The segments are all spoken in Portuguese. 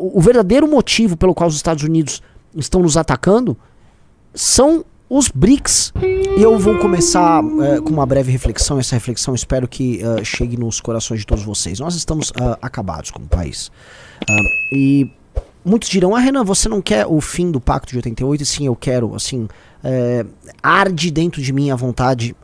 o verdadeiro motivo pelo qual os Estados Unidos estão nos atacando são os BRICS. E eu vou começar com uma breve reflexão. Essa reflexão espero que chegue nos corações de todos vocês. Nós estamos acabados como país. E muitos dirão, Renan, você não quer o fim do Pacto de 88? E sim, eu quero, assim, arde dentro de mim a vontade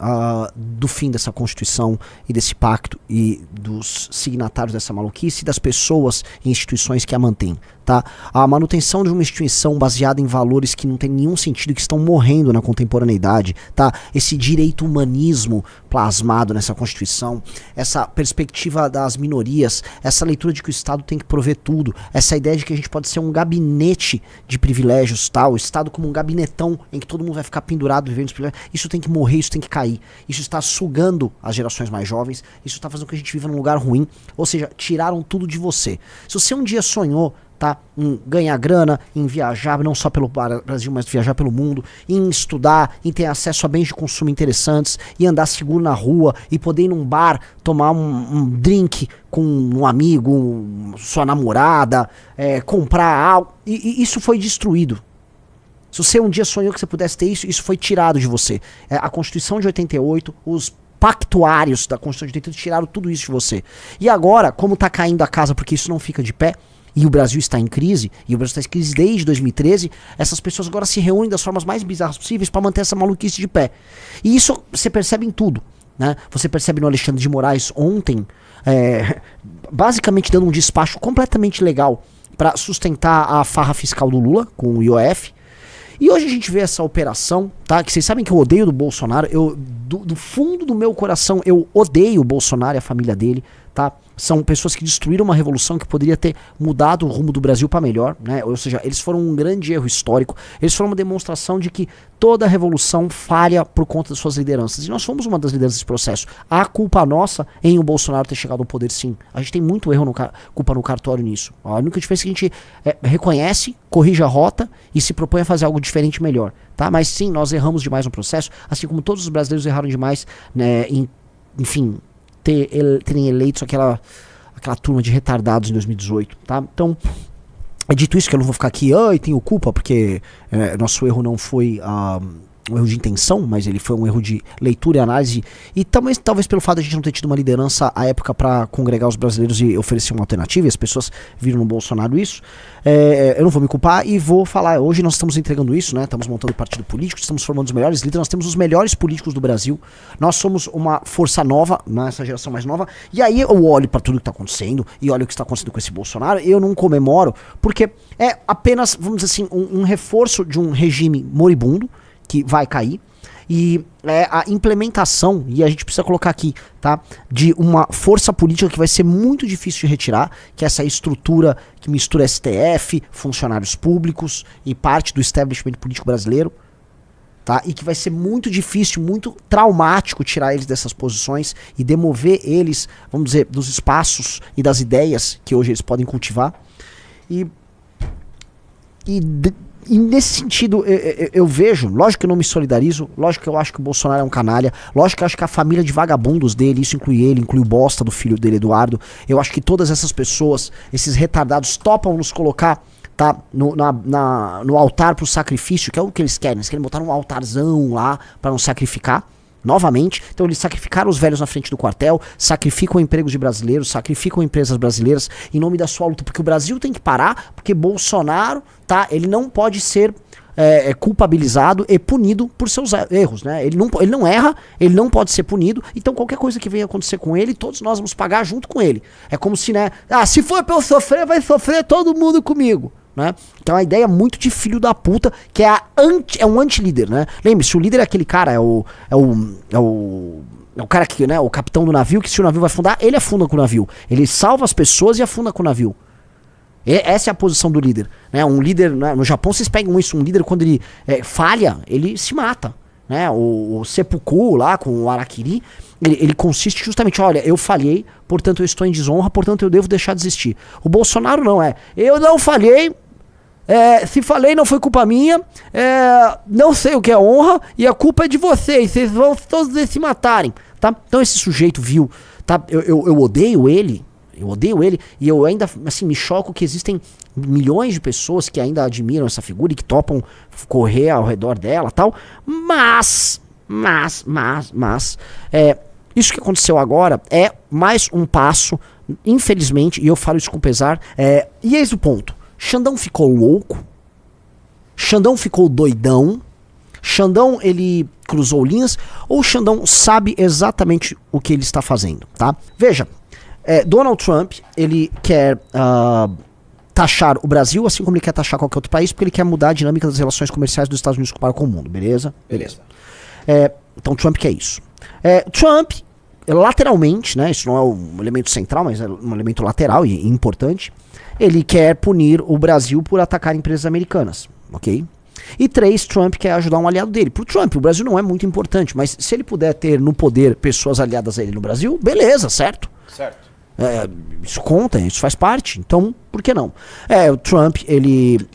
do fim dessa Constituição e desse pacto e dos signatários dessa maluquice e das pessoas e instituições que a mantêm, tá? A manutenção de uma instituição baseada em valores que não tem nenhum sentido, que estão morrendo na contemporaneidade, tá? Esse direito humanismo plasmado nessa Constituição, essa perspectiva das minorias, essa leitura de que o Estado tem que prover tudo, essa ideia de que a gente pode ser um gabinete de privilégios, tá? O Estado como um gabinetão em que todo mundo vai ficar pendurado vivendo os privilégios. Isso tem que morrer, isso tem que cair. Isso está sugando as gerações mais jovens, isso está fazendo com que a gente viva num lugar ruim, ou seja, tiraram tudo de você. Se você um dia sonhou, tá, em ganhar grana, em viajar, não só pelo Brasil, mas viajar pelo mundo, em estudar, em ter acesso a bens de consumo interessantes, e andar seguro na rua, e poder ir num bar, tomar um drink com um amigo, sua namorada, comprar algo, e isso foi destruído. Se você um dia sonhou que você pudesse ter isso, isso foi tirado de você. A Constituição de 88, os pactuários da Constituição de 88 tiraram tudo isso de você. E agora, como tá caindo a casa porque isso não fica de pé, e o Brasil está em crise, e o Brasil está em crise desde 2013, essas pessoas agora se reúnem das formas mais bizarras possíveis para manter essa maluquice de pé. E isso você percebe em tudo, né? Você percebe no Alexandre de Moraes ontem, basicamente dando um despacho completamente legal para sustentar a farra fiscal do Lula com o IOF. E hoje a gente vê essa operação, tá? Que vocês sabem que eu odeio do Bolsonaro, do fundo do meu coração eu odeio o Bolsonaro e a família dele, tá? São pessoas que destruíram uma revolução que poderia ter mudado o rumo do Brasil para melhor, né? Ou seja, eles foram um grande erro histórico, eles foram uma demonstração de que toda revolução falha por conta das suas lideranças. E nós fomos uma das lideranças desse processo. Há culpa nossa em o Bolsonaro ter chegado ao poder, sim. A gente tem muito erro, culpa no cartório nisso. A única diferença é que a gente reconhece, corrige a rota e se propõe a fazer algo diferente e melhor, tá? Mas sim, nós erramos demais no processo, assim como todos os brasileiros erraram demais, né, enfim, terem eleitos aquela turma de retardados em 2018, tá? Então, dito isso, que eu não vou ficar aqui, tenho culpa, porque nosso erro não foi um erro de intenção, mas ele foi um erro de leitura e análise, e talvez pelo fato de a gente não ter tido uma liderança à época para congregar os brasileiros e oferecer uma alternativa, e as pessoas viram no Bolsonaro isso, eu não vou me culpar e vou falar, hoje nós estamos entregando isso, né? Estamos montando partido político, estamos formando os melhores líderes, nós temos os melhores políticos do Brasil, nós somos uma força nova, nessa geração mais nova, e aí eu olho para tudo que está acontecendo, e olho o que está acontecendo com esse Bolsonaro, e eu não comemoro, porque é apenas, vamos dizer assim, um reforço de um regime moribundo, que vai cair, e a implementação, e a gente precisa colocar aqui, tá, de uma força política que vai ser muito difícil de retirar, que é essa estrutura que mistura STF, funcionários públicos e parte do establishment político brasileiro, tá, e que vai ser muito difícil, muito traumático tirar eles dessas posições e demover eles, vamos dizer, dos espaços e das ideias que hoje eles podem cultivar. E nesse sentido, eu vejo, lógico que eu não me solidarizo, lógico que eu acho que o Bolsonaro é um canalha, lógico que eu acho que a família de vagabundos dele, isso inclui ele, inclui o bosta do filho dele, Eduardo, eu acho que todas essas pessoas, esses retardados, topam nos colocar, tá, no altar pro sacrifício, que é o que eles querem botar um altarzão lá pra não sacrificar, novamente. Então eles sacrificaram os velhos na frente do quartel, sacrificam empregos de brasileiros, sacrificam empresas brasileiras em nome da sua luta, porque o Brasil tem que parar, porque Bolsonaro, tá, ele não pode ser culpabilizado e punido por seus erros, né? Ele não erra, ele não pode ser punido, então qualquer coisa que venha acontecer com ele, todos nós vamos pagar junto com ele. É como se, né, se for pra eu sofrer, vai sofrer todo mundo comigo, né? Então a ideia muito de filho da puta, que é um anti-líder, né? Lembre-se, o líder é aquele cara, é o cara que, né, o capitão do navio, que se o navio vai afundar, ele afunda com o navio. Ele salva as pessoas e afunda com o navio. Essa é a posição do líder, né? Um líder, né, no Japão vocês pegam isso, um líder quando ele falha, ele se mata, né? O seppuku lá com o Harakiri, ele consiste justamente, olha, eu falhei, portanto eu estou em desonra, portanto eu devo deixar de existir. O Bolsonaro não eu não falhei, se falei não foi culpa minha, não sei o que é honra e a culpa é de vocês vão todos se matarem, tá? Então esse sujeito viu, tá? Eu odeio ele e eu ainda, assim, me choco que existem milhões de pessoas que ainda admiram essa figura e que topam correr ao redor dela, tal. Mas isso que aconteceu agora é mais um passo, infelizmente, e eu falo isso com pesar. E eis o ponto: Xandão ficou louco, Xandão ficou doidão, Xandão ele cruzou linhas, ou Xandão sabe exatamente o que ele está fazendo, tá? Veja, Donald Trump, ele quer taxar o Brasil, assim como ele quer taxar qualquer outro país, porque ele quer mudar a dinâmica das relações comerciais dos Estados Unidos com o mundo, beleza? Beleza. Então Trump quer isso. Trump, lateralmente, né, isso não é um elemento central, mas é um elemento lateral e importante, ele quer punir o Brasil por atacar empresas americanas, ok? E 3, Trump quer ajudar um aliado dele. Pro Trump, o Brasil não é muito importante, mas se ele puder ter no poder pessoas aliadas a ele no Brasil, beleza, certo? Certo. Isso conta, isso faz parte, então por que não? O Trump,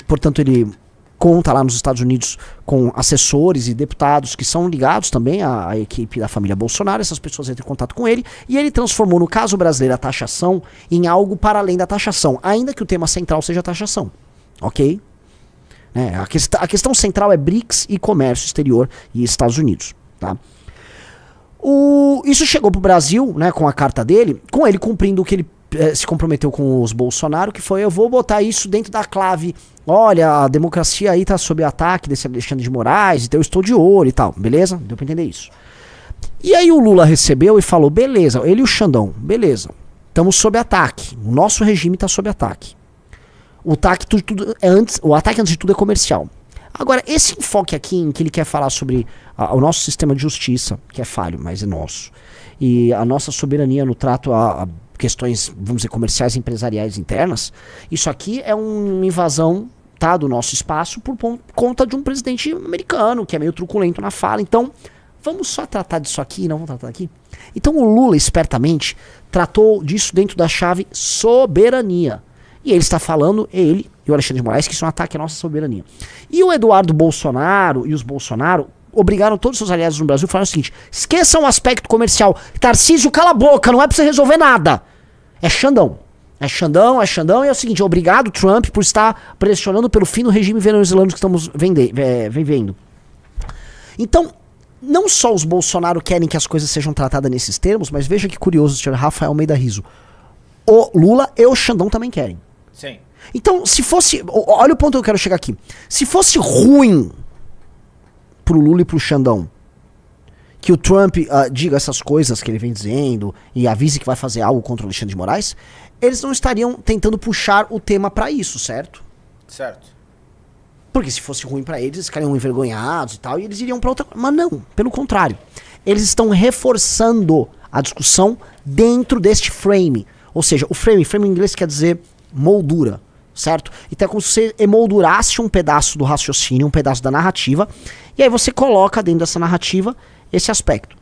portanto, ele conta lá nos Estados Unidos com assessores e deputados que são ligados também à equipe da família Bolsonaro. Essas pessoas entram em contato com ele e ele transformou, no caso brasileiro, a taxação em algo para além da taxação, ainda que o tema central seja a taxação, ok? A questão central é BRICS e comércio exterior e Estados Unidos, tá? Isso chegou pro Brasil, né, com a carta dele, com ele cumprindo o que ele se comprometeu com os Bolsonaro, que foi: eu vou botar isso dentro da clave, olha, a democracia aí tá sob ataque desse Alexandre de Moraes, então eu estou de olho e tal, beleza? Deu pra entender isso. E aí o Lula recebeu e falou: beleza, ele e o Xandão, beleza, estamos sob ataque, o nosso regime tá sob ataque. O ataque antes de tudo é comercial. Agora, esse enfoque aqui em que ele quer falar sobre o nosso sistema de justiça, que é falho, mas é nosso, e a nossa soberania no trato a questões, vamos dizer, comerciais e empresariais internas, isso aqui é uma invasão, tá, do nosso espaço por conta de um presidente americano que é meio truculento na fala. Então, vamos só tratar disso aqui, não vamos tratar aqui? Então o Lula, espertamente, tratou disso dentro da chave soberania. E ele está falando, ele e o Alexandre de Moraes, que isso é um ataque à nossa soberania. E o Eduardo Bolsonaro e os Bolsonaro obrigaram todos os seus aliados no Brasil a falar o seguinte: esqueçam o aspecto comercial. Tarcísio, cala a boca, não é pra você resolver nada. É Xandão. É Xandão, e é o seguinte: obrigado, Trump, por estar pressionando pelo fim do regime venezuelano que estamos vivendo. Então, não só os Bolsonaro querem que as coisas sejam tratadas nesses termos, mas veja que curioso, senhor Rafael Almeida Riso. O Lula e o Xandão também querem. Sim. Então, se fosse... Olha o ponto que eu quero chegar aqui. Se fosse ruim pro Lula e pro Xandão que o Trump diga essas coisas que ele vem dizendo e avise que vai fazer algo contra o Alexandre de Moraes, eles não estariam tentando puxar o tema pra isso, certo? Certo. Porque se fosse ruim pra eles ficariam envergonhados e tal, e eles iriam pra outra coisa. Mas não, pelo contrário. Eles estão reforçando a discussão dentro deste frame. Ou seja, o frame em inglês quer dizer moldura, certo? Então é como se você emoldurasse um pedaço do raciocínio, um pedaço da narrativa, e aí você coloca dentro dessa narrativa esse aspecto.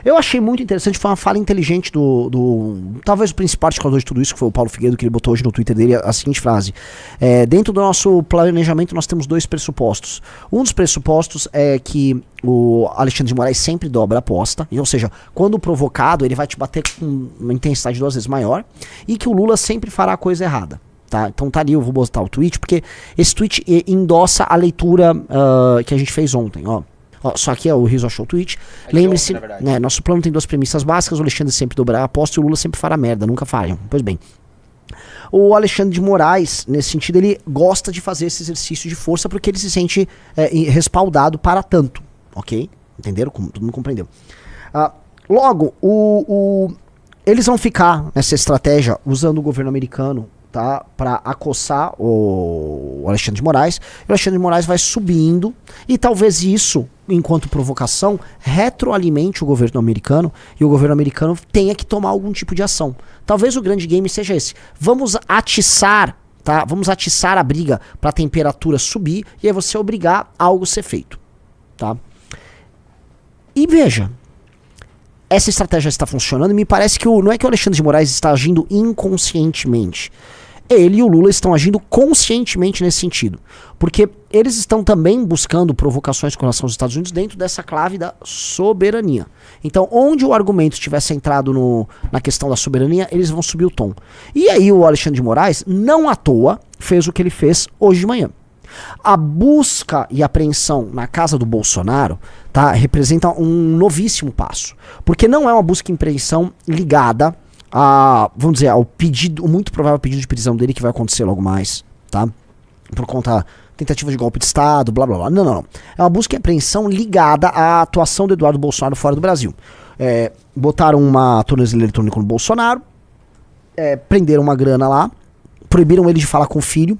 Eu achei muito interessante, foi uma fala inteligente talvez o principal articulador de tudo isso, que foi o Paulo Figueiredo, que ele botou hoje no Twitter dele a seguinte frase: dentro do nosso planejamento nós temos 2 pressupostos. Um dos pressupostos é que o Alexandre de Moraes sempre dobra a aposta, ou seja, quando provocado ele vai te bater com uma intensidade 2 vezes maior, e que o Lula sempre fará a coisa errada. Tá? Então tá ali, eu vou botar o tweet, porque esse tweet endossa a leitura que a gente fez ontem, ó. Só aqui o Riso achou o tweet. Lembre-se, né, nosso plano tem 2 premissas básicas: o Alexandre sempre dobrar a aposta e o Lula sempre fará merda, nunca falham. Pois bem, o Alexandre de Moraes, nesse sentido, ele gosta de fazer esse exercício de força porque ele se sente respaldado para tanto, ok? Entenderam? Todo mundo compreendeu. Logo, eles vão ficar nessa estratégia usando o governo americano, tá, para acossar o Alexandre de Moraes. O Alexandre de Moraes vai subindo e talvez isso, enquanto provocação, retroalimente o governo americano e o governo americano tenha que tomar algum tipo de ação. Talvez o grande game seja esse: vamos atiçar, tá? Vamos atiçar a briga para a temperatura subir e aí você obrigar algo a ser feito, tá? E veja, essa estratégia está funcionando e me parece que não é que o Alexandre de Moraes está agindo inconscientemente. Ele e o Lula estão agindo conscientemente nesse sentido. Porque eles estão também buscando provocações com relação aos Estados Unidos dentro dessa clave da soberania. Então, onde o argumento estiver centrado na questão da soberania, eles vão subir o tom. E aí o Alexandre de Moraes, não à toa, fez o que ele fez hoje de manhã. A busca e apreensão na casa do Bolsonaro, tá, representa um novíssimo passo. Porque não é uma busca e apreensão ligada vamos dizer, ao pedido, o muito provável pedido de prisão dele que vai acontecer logo mais, tá? Por conta tentativa de golpe de Estado, blá blá blá. Não. É uma busca e apreensão ligada à atuação do Eduardo Bolsonaro fora do Brasil. Botaram uma tornozeleira eletrônica no Bolsonaro, prenderam uma grana lá, proibiram ele de falar com o filho,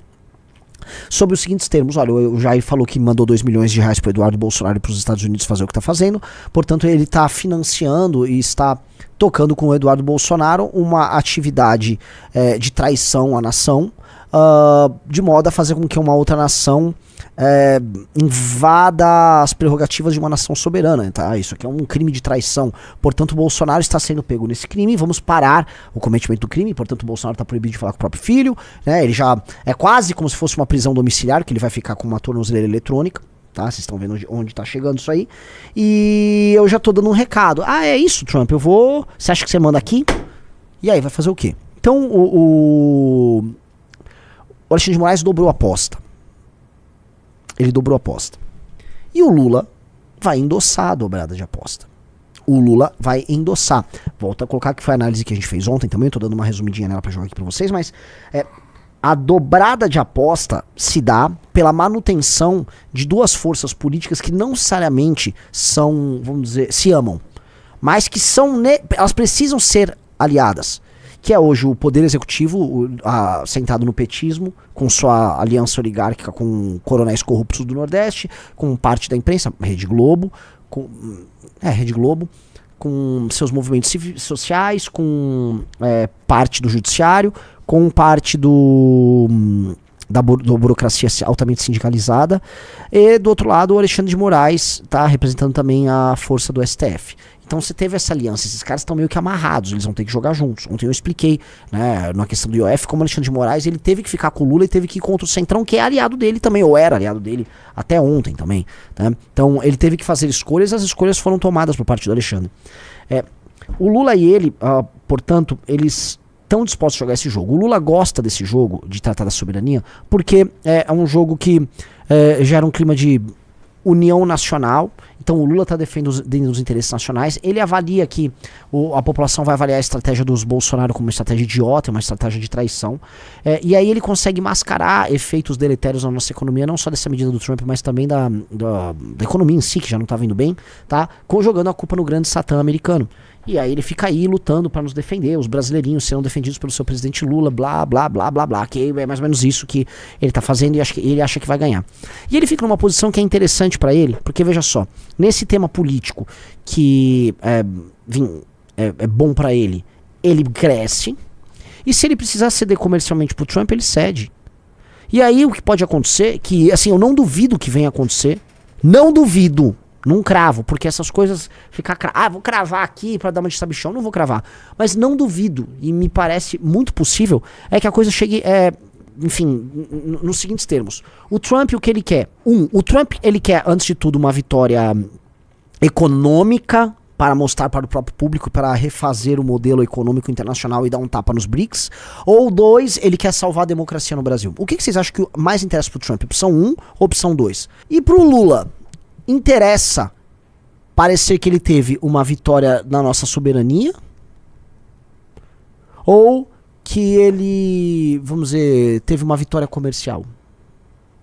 sobre os seguintes termos: olha, o Jair falou que mandou 2 milhões de reais para o Eduardo Bolsonaro e para os Estados Unidos fazer o que está fazendo, portanto ele está financiando e está tocando com o Eduardo Bolsonaro uma atividade de traição à nação, de modo a fazer com que uma outra nação invada as prerrogativas de uma nação soberana, tá? Isso aqui é um crime de traição, portanto o Bolsonaro está sendo pego nesse crime, vamos parar o cometimento do crime, portanto o Bolsonaro está proibido de falar com o próprio filho, né? Ele já é quase como se fosse uma prisão domiciliar, que ele vai ficar com uma tornozeleira eletrônica, tá? Vocês estão vendo onde está chegando isso aí. E eu já tô dando um recado. É isso, Trump, você acha que você manda aqui? E aí, vai fazer o quê? Então o Alexandre de Moraes dobrou a aposta. Ele dobrou a aposta. E o Lula vai endossar a dobrada de aposta. O Lula vai endossar. Volto a colocar que foi a análise que a gente fez ontem também. Tô dando uma resumidinha nela pra jogar aqui pra vocês. Mas a dobrada de aposta se dá pela manutenção de duas forças políticas que não necessariamente são, vamos dizer, se amam. Mas que elas precisam ser aliadas. Que é hoje o poder executivo sentado no petismo, com sua aliança oligárquica com coronéis corruptos do Nordeste, com parte da imprensa, Rede Globo, com seus movimentos sociais, com parte do judiciário, com parte da burocracia altamente sindicalizada, e do outro lado o Alexandre de Moraes está representando também a força do STF. Então você teve essa aliança, esses caras estão meio que amarrados, eles vão ter que jogar juntos. Ontem eu expliquei, né, na questão do IOF, como o Alexandre de Moraes, ele teve que ficar com o Lula e teve que ir contra o Centrão, que é aliado dele também, ou era aliado dele até ontem também, né? Então ele teve que fazer escolhas, as escolhas foram tomadas por parte do Alexandre. O Lula e ele, portanto, eles estão dispostos a jogar esse jogo. O Lula gosta desse jogo, de tratar da soberania, porque é um jogo que gera um clima de união nacional. Então o Lula está defendendo os interesses nacionais. Ele avalia que a população vai avaliar a estratégia dos Bolsonaro como uma estratégia idiota, uma estratégia de traição. E aí ele consegue mascarar efeitos deletérios na nossa economia, não só dessa medida do Trump, mas também da economia em si, que já não está vindo bem, tá? Jogando a culpa no grande satã americano. E aí ele fica aí lutando para nos defender, os brasileirinhos serão defendidos pelo seu presidente Lula, blá, blá, blá, blá, blá, que é mais ou menos isso que ele tá fazendo e ele acha que vai ganhar. E ele fica numa posição que é interessante para ele, porque veja só, nesse tema político que é bom para ele cresce, e se ele precisar ceder comercialmente pro Trump, ele cede. E aí o que pode acontecer, que assim, eu não duvido que venha acontecer, não duvido, não cravo, porque essas coisas vou cravar aqui pra dar uma de sabichão, não vou cravar, mas não duvido, e me parece muito possível, é que a coisa chegue, enfim, nos seguintes termos. O Trump, o que ele quer? O Trump, ele quer, antes de tudo, uma vitória econômica para mostrar para o próprio público, para refazer o modelo econômico internacional e dar um tapa nos BRICS. Ou 2, ele quer salvar a democracia no Brasil. O que vocês acham que mais interessa pro Trump? Opção 1 ou opção 2? E pro Lula, interessa parecer que ele teve uma vitória na nossa soberania? Ou que ele, vamos dizer, teve uma vitória comercial?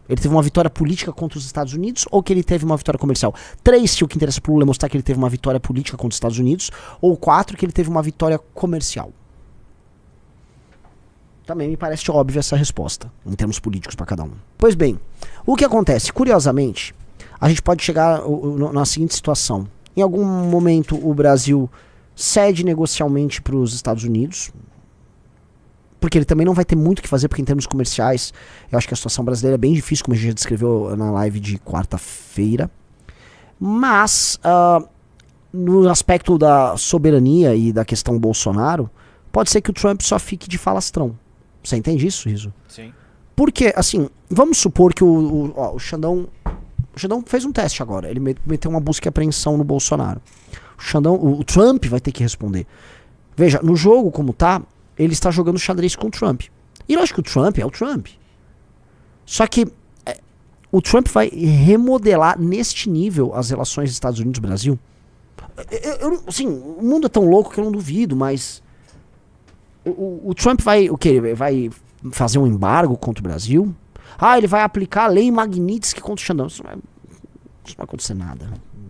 Ele teve uma vitória política contra os Estados Unidos, ou que ele teve uma vitória comercial? 3, se o que interessa pro Lula é mostrar que ele teve uma vitória política contra os Estados Unidos, ou 4, que ele teve uma vitória comercial? Também me parece óbvia essa resposta, em termos políticos para cada um. Pois bem, o que acontece? Curiosamente, a gente pode chegar na seguinte situação. Em algum momento o Brasil cede negocialmente para os Estados Unidos, porque ele também não vai ter muito o que fazer, porque em termos comerciais, eu acho que a situação brasileira é bem difícil, como a gente já descreveu na live de quarta-feira. Mas, no aspecto da soberania e da questão Bolsonaro, pode ser que o Trump só fique de falastrão. Você entende isso, Riso? Sim. Porque, assim, vamos supor que o Xandão fez um teste agora. Ele meteu uma busca e apreensão no Bolsonaro. O Trump vai ter que responder. Veja, no jogo como tá, ele está jogando xadrez com o Trump. E lógico que o Trump é o Trump. Só que o Trump vai remodelar neste nível as relações Estados Unidos-Brasil. Assim, o mundo é tão louco que eu não duvido, mas o Trump vai o quê? Vai fazer um embargo contra o Brasil? Ele vai aplicar a lei Magnitsky contra o Xandão. Isso não vai acontecer nada.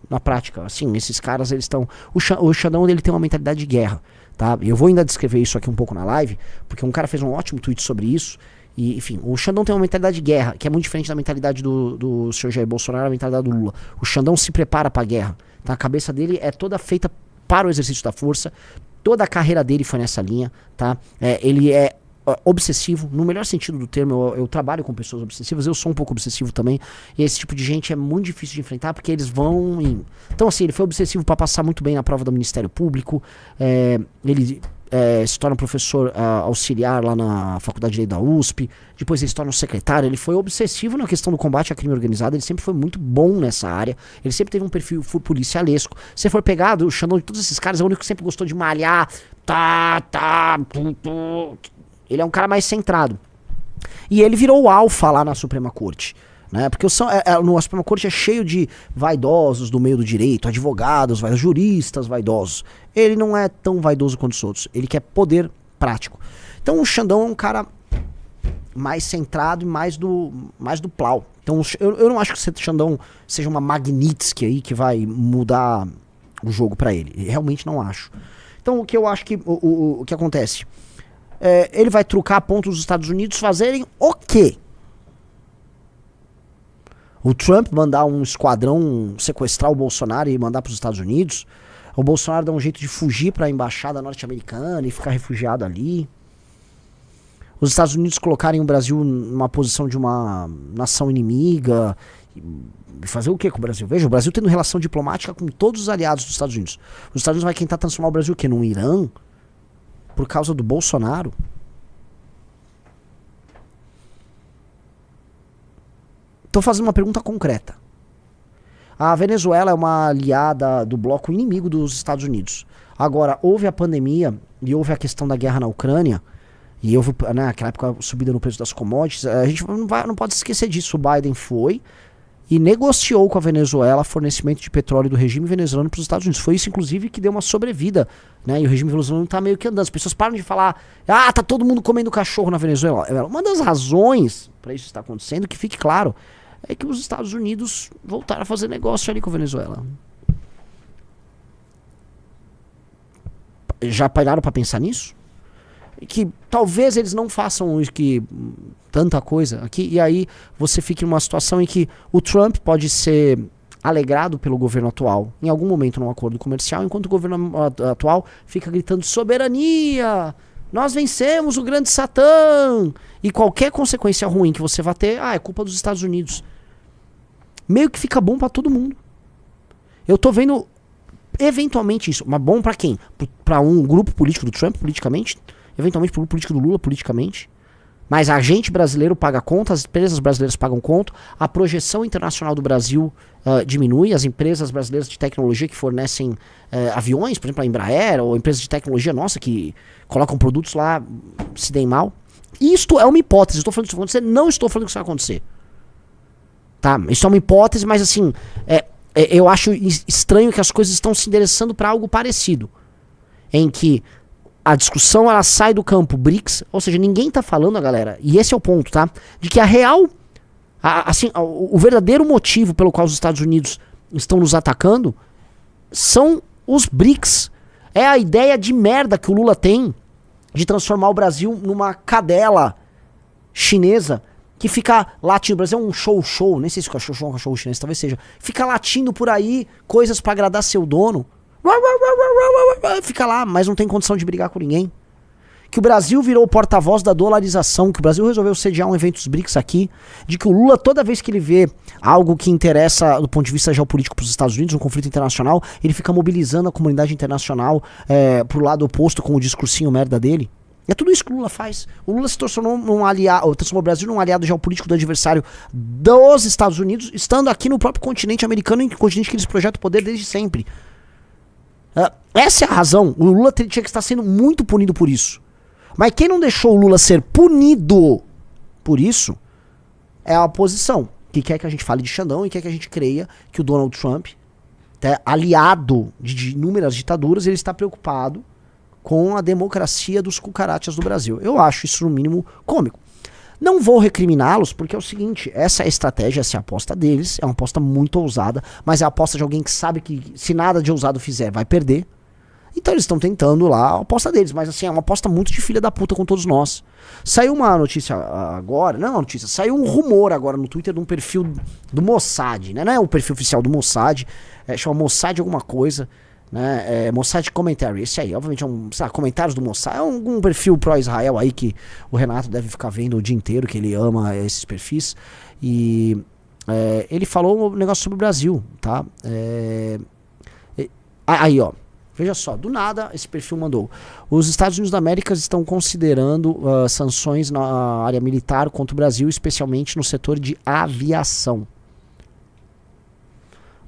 Na prática, assim, esses caras, eles estão... O Xandão, ele tem uma mentalidade de guerra, tá? Eu vou ainda descrever isso aqui um pouco na live, porque um cara fez um ótimo tweet sobre isso. E, enfim, o Xandão tem uma mentalidade de guerra, que é muito diferente da mentalidade do senhor Jair Bolsonaro, a mentalidade do Lula. O Xandão se prepara pra guerra, tá? A cabeça dele é toda feita para o exercício da força. Toda a carreira dele foi nessa linha, tá? Ele é obsessivo, no melhor sentido do termo. Eu trabalho com pessoas obsessivas, eu sou um pouco obsessivo também, e esse tipo de gente é muito difícil de enfrentar, porque eles vão Então, assim, ele foi obsessivo para passar muito bem na prova do Ministério Público. Ele se torna professor auxiliar lá na Faculdade de Lei da USP, depois ele se torna um secretário. Ele foi obsessivo na questão do combate à crime organizado, ele sempre foi muito bom nessa área, ele sempre teve um perfil policialesco. Se for pegado, o Xandão de todos esses caras é o único que sempre gostou de malhar, ele é um cara mais centrado. E ele virou o alfa lá na Suprema Corte, né? Porque a Suprema Corte é cheio de vaidosos do meio do direito, advogados, juristas vaidosos. Ele não é tão vaidoso quanto os outros. Ele quer poder prático. Então o Xandão é um cara mais centrado e mais do plau. Então eu não acho que o Xandão seja uma Magnitsky aí que vai mudar o jogo pra ele. Realmente não acho. Então o que eu acho que o que acontece? Ele vai trucar a ponto dos Estados Unidos fazerem o quê? O Trump mandar um esquadrão sequestrar o Bolsonaro e mandar para os Estados Unidos. O Bolsonaro dá um jeito de fugir para a embaixada norte-americana e ficar refugiado ali. Os Estados Unidos colocarem o Brasil numa posição de uma nação inimiga. E fazer o quê com o Brasil? Veja, o Brasil tendo relação diplomática com todos os aliados dos Estados Unidos. Os Estados Unidos vai tentar transformar o Brasil o quê? Num Irã? Por causa do Bolsonaro? Tô fazendo uma pergunta concreta. A Venezuela é uma aliada do bloco inimigo dos Estados Unidos. Agora, houve a pandemia e houve a questão da guerra na Ucrânia, e houve, naquela época, a subida no preço das commodities. A gente não pode esquecer disso. O Biden foi e negociou com a Venezuela fornecimento de petróleo do regime venezuelano para os Estados Unidos. Foi isso, inclusive, que deu uma sobrevida, né? E o regime venezuelano tá meio que andando. As pessoas param de falar, tá todo mundo comendo cachorro na Venezuela. Uma das razões para isso estar acontecendo, que fique claro, é que os Estados Unidos voltaram a fazer negócio ali com a Venezuela. Já pararam para pensar nisso? Que talvez eles não façam tanta coisa aqui, e aí você fica numa situação em que o Trump pode ser alegrado pelo governo atual em algum momento num acordo comercial, enquanto o governo atual fica gritando soberania, nós vencemos o grande Satã, e qualquer consequência ruim que você vá ter, é culpa dos Estados Unidos. Meio que fica bom pra todo mundo. Eu tô vendo eventualmente isso, mas bom pra quem? Pra um grupo político do Trump, politicamente, eventualmente pro grupo político do Lula, politicamente. Mas a gente brasileiro paga conta, as empresas brasileiras pagam conta, a projeção internacional do Brasil diminui, as empresas brasileiras de tecnologia que fornecem aviões, por exemplo a Embraer, ou empresas de tecnologia nossa que colocam produtos lá, se deem mal. Isto é uma hipótese, estou falando que isso vai acontecer, não estou falando que isso vai acontecer. Tá? Isso é uma hipótese, mas assim, eu acho estranho que as coisas estão se endereçando para algo parecido, em que a discussão ela sai do campo BRICS, ou seja, ninguém tá falando, galera, e esse é o ponto, tá? De que a real, o verdadeiro motivo pelo qual os Estados Unidos estão nos atacando são os BRICS. É a ideia de merda que o Lula tem de transformar o Brasil numa cadela chinesa que fica latindo. O Brasil é um show, nem sei se o cachorro é um cachorro chinês, talvez seja. Fica latindo por aí coisas pra agradar seu dono. Fica lá, mas não tem condição de brigar com ninguém. Que o Brasil virou o porta-voz da dolarização, que o Brasil resolveu sediar um evento dos BRICS aqui, de que o Lula, toda vez que ele vê algo que interessa do ponto de vista geopolítico para os Estados Unidos, um conflito internacional, ele fica mobilizando a comunidade internacional pro lado oposto com o discursinho merda dele. É tudo isso que o Lula faz. O Lula se transformou num aliado, transformou o Brasil num aliado geopolítico do adversário dos Estados Unidos, estando aqui no próprio continente americano, em que continente que eles projetam o poder desde sempre. Essa é a razão. O Lula tinha que estar sendo muito punido por isso. Mas quem não deixou o Lula ser punido por isso é a oposição, que quer que a gente fale de Xandão e quer que a gente creia que o Donald Trump, aliado de inúmeras ditaduras, ele está preocupado com a democracia dos cucarachas do Brasil. Eu acho isso, no mínimo, cômico. Não vou recriminá-los, porque é o seguinte, essa é a estratégia, essa é a aposta deles, é uma aposta muito ousada, mas é a aposta de alguém que sabe que se nada de ousado fizer, vai perder. Então eles estão tentando lá a aposta deles, mas assim, é uma aposta muito de filha da puta com todos nós. Saiu uma notícia agora, não é uma notícia, saiu um rumor agora no Twitter de um perfil do Mossad, né? Não é o perfil oficial do Mossad, chama Mossad alguma coisa, né? Mossad Commentary, esse aí, obviamente é comentários do Mossad, é um perfil pró-Israel aí que o Renato deve ficar vendo o dia inteiro, que ele ama esses perfis, e ele falou um negócio sobre o Brasil, tá? Aí, ó, veja só, do nada esse perfil mandou: os Estados Unidos da América estão considerando sanções na área militar contra o Brasil, especialmente no setor de aviação.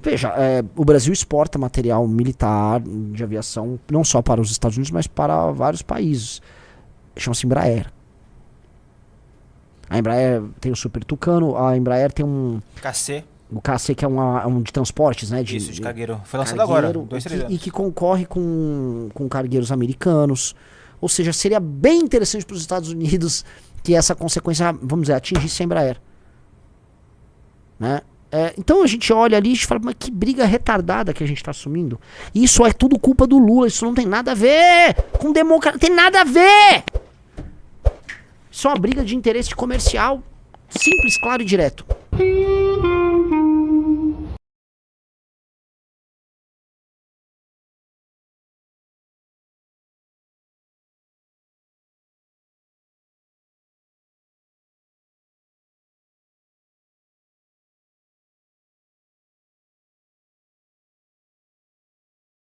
Veja, o Brasil exporta material militar de aviação não só para os Estados Unidos, mas para vários países. Chama-se Embraer. A Embraer tem o Super Tucano, a Embraer tem um... KC. O KC, que é um de transportes, né? Isso, de cargueiro. Foi lançado agora, 2, 3 anos. E que concorre com cargueiros americanos. Ou seja, seria bem interessante para os Estados Unidos que essa consequência, vamos dizer, atingisse a Embraer. Né? Então a gente olha ali e fala, mas que briga retardada que a gente está assumindo. Isso é tudo culpa do Lula, isso não tem nada a ver com democracia, tem nada a ver. Isso é uma briga de interesse comercial, simples, claro e direto.